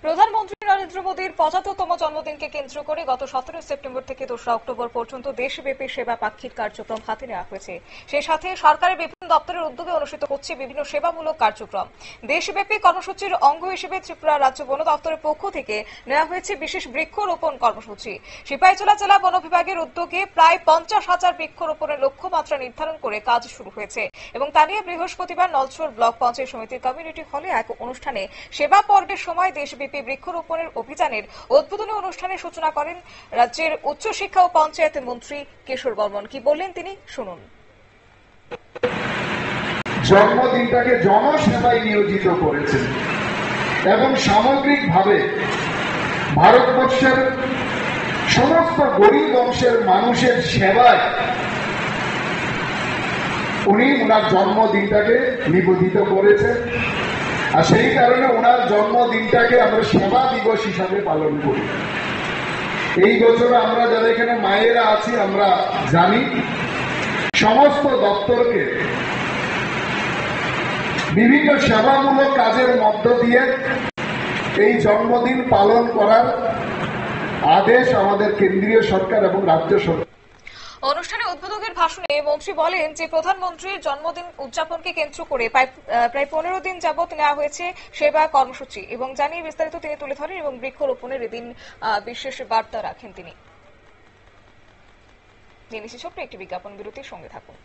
প্রধানমন্ত্রী নরেন্দ্র মোদীর ৭৫তম জন্মদিনকে কেন্দ্র করে গত ১৭ সেপ্টেম্বর থেকে ২রা অক্টোবর পর্যন্ত দেশব্যাপী সেবা পাক্ষিক কার্যক্রম হাতে নেওয়া হয়েছে। সেই সাথে সরকারের বিভিন্ন দপ্তরের উদ্যোগে অনুষ্ঠিত হচ্ছে বিভিন্ন সেবামূলক কার্যক্রম। দেশব্যাপী কর্মসূচির অঙ্গ হিসেবে ত্রিপুরা রাজ্য বন দপ্তরের পক্ষ থেকে নেওয়া হয়েছে বিশেষ বৃক্ষরোপণ কর্মসূচি। সিপাহীজলা জেলা বন বিভাগের উদ্যোগে প্রায় ৫০,০০০ বৃক্ষরোপণের লক্ষ্যমাত্রা নির্ধারণ করে কাজ শুরু হয়েছে এবং তা নিয়ে বৃহস্পতিবার নলছড় ব্লক পঞ্চায়েত সমিতির কমিউনিটি হলে এক অনুষ্ঠানে সেবা পর্বের সময় দেশব্যাপী বৃক্ষরোপণের অভিযানের উদ্বোধনী অনুষ্ঠানের সূচনা করেন রাজ্যের উচ্চশিক্ষা ও পঞ্চায়েত মন্ত্রী কেশর বর্মন। কি বললেন তিনি, শুনুন। জন্মদিনটাকে জনসেবায় নিয়োজিত করেছেন এবং সামগ্রিকভাবে ভারতবর্ষের সমস্ত গরিব অংশের মানুষের সেবায় উনি ওনার জন্মদিনটাকে নিবেদিত করেছেন। আর সেই কারণে ওনার জন্মদিনটাকে আমরা সেবা দিবস হিসাবে পালন করি। এই বছর আমরা যারা এখানে মায়েরা আছি আমরা জানি সমস্ত দপ্তরকে বিভিন্ন সেবামূলক কাজের মধ্য দিয়ে এই জন্মদিন পালন করার আদেশ আমাদের কেন্দ্রীয় সরকার এবং রাজ্য সরকার। অনুষ্ঠানে উদ্বোধকের ভাষণে মন্ত্রী বলেন যে প্রধানমন্ত্রীর জন্মদিন উদযাপনকে কেন্দ্র করে প্রায় ১৫ দিন যাবৎ নেওয়া হয়েছে সেবা কর্মসূচি এবং জানিয়ে বিস্তারিত তিনি তুলে ধরেন এবং বৃক্ষরোপণের এদিন বিশেষ বার্তা রাখেন তিনি। জেনেছি ছোট্ট একটি বিজ্ঞাপন বিরতির সঙ্গে থাকুন।